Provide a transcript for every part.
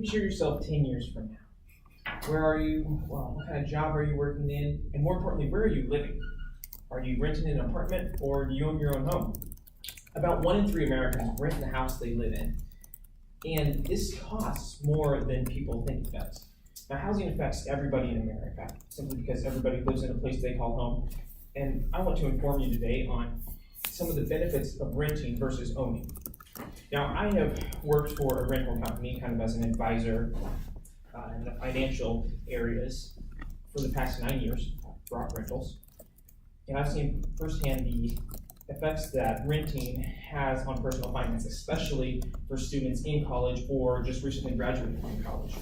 Picture yourself 10 years from now. Where are you? Well, what kind of job are you working in? And more importantly, where are you living? Are you renting an apartment or do you own your own home? About 1 in 3 Americans rent the house they live in. And this costs more than people think it does. Now, housing affects everybody in America, simply because everybody lives in a place they call home. And I want to inform you today on some of the benefits of renting versus owning. Now, I have worked for a rental company, kind of as an advisor in the financial areas for the past 9 years, Brock Rentals. And I've seen firsthand the effects that renting has on personal finance, especially for students in college or just recently graduated from college.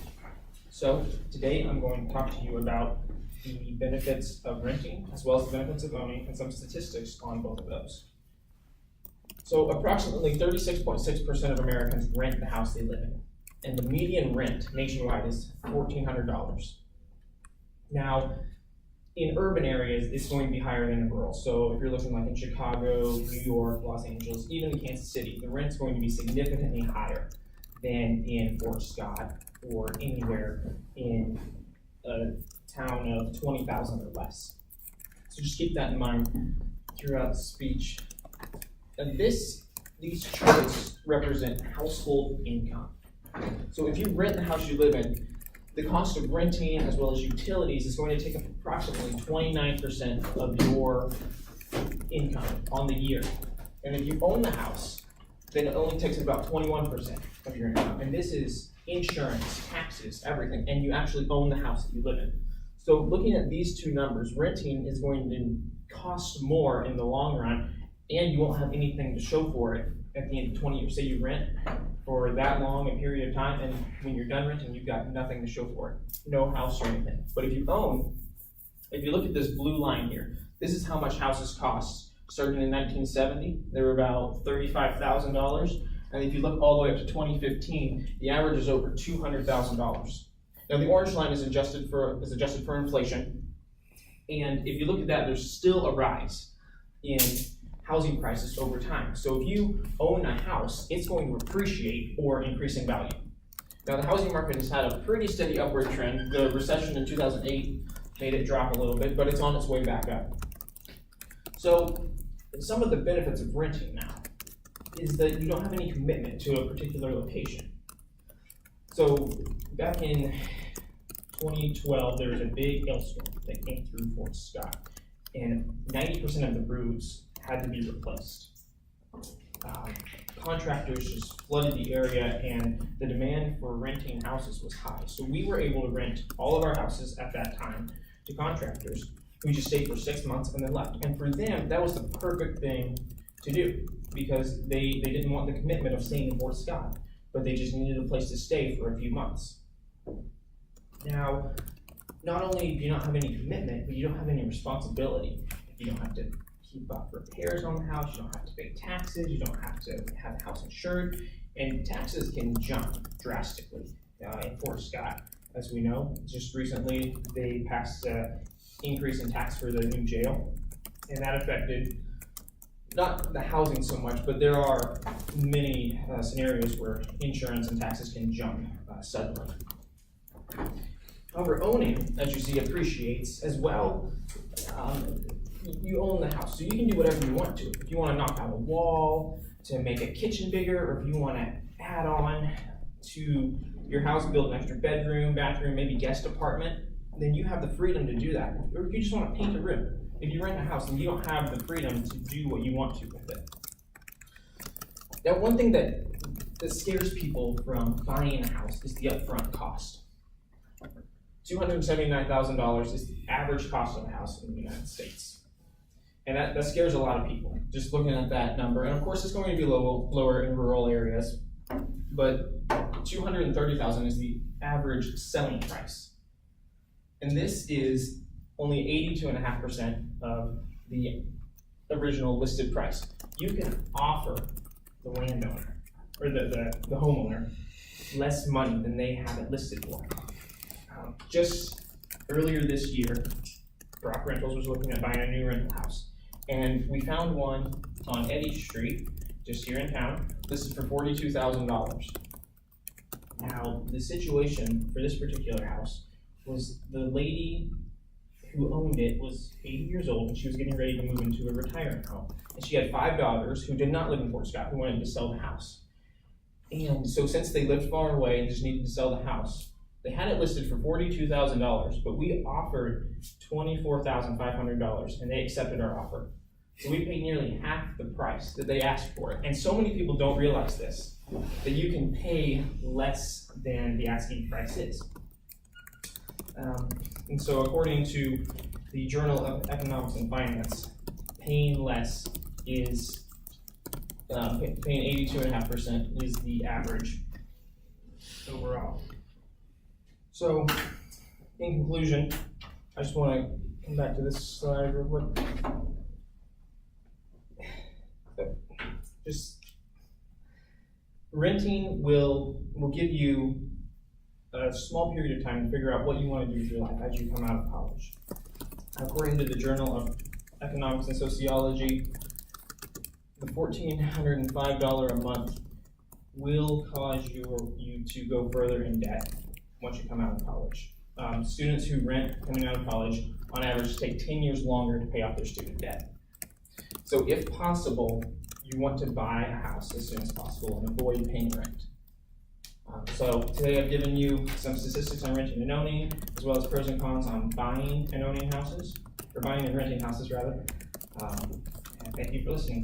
So today I'm going to talk to you about the benefits of renting as well as the benefits of owning and some statistics on both of those. So approximately 36.6% of Americans rent the house they live in, and the median rent nationwide is $1,400. Now, in urban areas, it's going to be higher than in rural. So if you're looking like in Chicago, New York, Los Angeles, even in Kansas City, the rent's going to be significantly higher than in Fort Scott or anywhere in a town of 20,000 or less. So just keep that in mind throughout the speech. And these charts represent household income. So if you rent the house you live in, the cost of renting as well as utilities is going to take up approximately 29% of your income on the year. And if you own the house, then it only takes about 21% of your income. And this is insurance, taxes, everything, and you actually own the house that you live in. So looking at these two numbers, renting is going to cost more in the long run, and you won't have anything to show for it at the end of 20 years. Say you rent for that long a period of time, and when you're done renting, you've got nothing to show for it. No house or anything. But if you own, if you look at this blue line here, this is how much houses cost. Starting in 1970, they were about $35,000. And if you look all the way up to 2015, the average is over $200,000. Now the orange line is adjusted for inflation. And if you look at that, there's still a rise in housing prices over time. So if you own a house, it's going to appreciate or increase in value. Now the housing market has had a pretty steady upward trend. The recession in 2008 made it drop a little bit, but it's on its way back up. So some of the benefits of renting now is that you don't have any commitment to a particular location. So back in 2012, there was a big hailstorm that came through Fort Scott, and 90% of the roofs had to be replaced. Contractors just flooded the area, and the demand for renting houses was high. So we were able to rent all of our houses at that time to contractors who just stayed for 6 months and then left. And for them, that was the perfect thing to do because they didn't want the commitment of staying in Fort Scott, but they just needed a place to stay for a few months. Now, not only do you not have any commitment, but you don't have any responsibility. You don't have to keep up repairs on the house, you don't have to pay taxes, you don't have to have the house insured, and taxes can jump drastically in Fort Scott. As we know, just recently they passed an increase in tax for the new jail, and that affected not the housing so much, but there are many scenarios where insurance and taxes can jump suddenly. However, owning, as you see, appreciates as well. You own the house, so you can do whatever you want to. If you want to knock out a wall to make a kitchen bigger, or if you want to add on to your house, build an extra bedroom, bathroom, maybe guest apartment, then you have the freedom to do that. Or if you just want to paint a room, if you rent a house, then you don't have the freedom to do what you want to with it. Now, one thing that scares people from buying a house is the upfront cost. $279,000 is the average cost of a house in the United States. And that scares a lot of people, just looking at that number. And of course, it's going to be lower in rural areas, but $230,000 is the average selling price. And this is only 82.5% of the original listed price. You can offer the landowner, or the homeowner, less money than they have it listed for. Just earlier this year, Brock Rentals was looking at buying a new rental house. And we found one on Eddy Street, just here in town. This is for $42,000. Now, Now, the situation for this particular house was the lady who owned it was 80 years old and she was getting ready to move into a retirement home. And she had 5 daughters who did not live in Fort Scott who wanted to sell the house. And so since they lived far away and just needed to sell the house, they had it listed for $42,000, but we offered $24,500 and they accepted our offer. So we paid nearly half the price that they asked for it. And so many people don't realize this, that you can pay less than the asking price is. And so according to the Journal of Economics and Finance, paying less is, paying 82.5% is the average overall. So, in conclusion, I just want to come back to this slide real quick. Just renting will give you a small period of time to figure out what you want to do with your life as you come out of college. According to the Journal of Economics and Sociology, the $1,405 a month will cause you to go further in debt once you come out of college. Students who rent coming out of college, on average, take 10 years longer to pay off their student debt. So if possible, you want to buy a house as soon as possible and avoid paying rent. So today I've given you some statistics on renting and owning, as well as pros and cons on buying and owning houses, or buying and renting houses rather. And thank you for listening.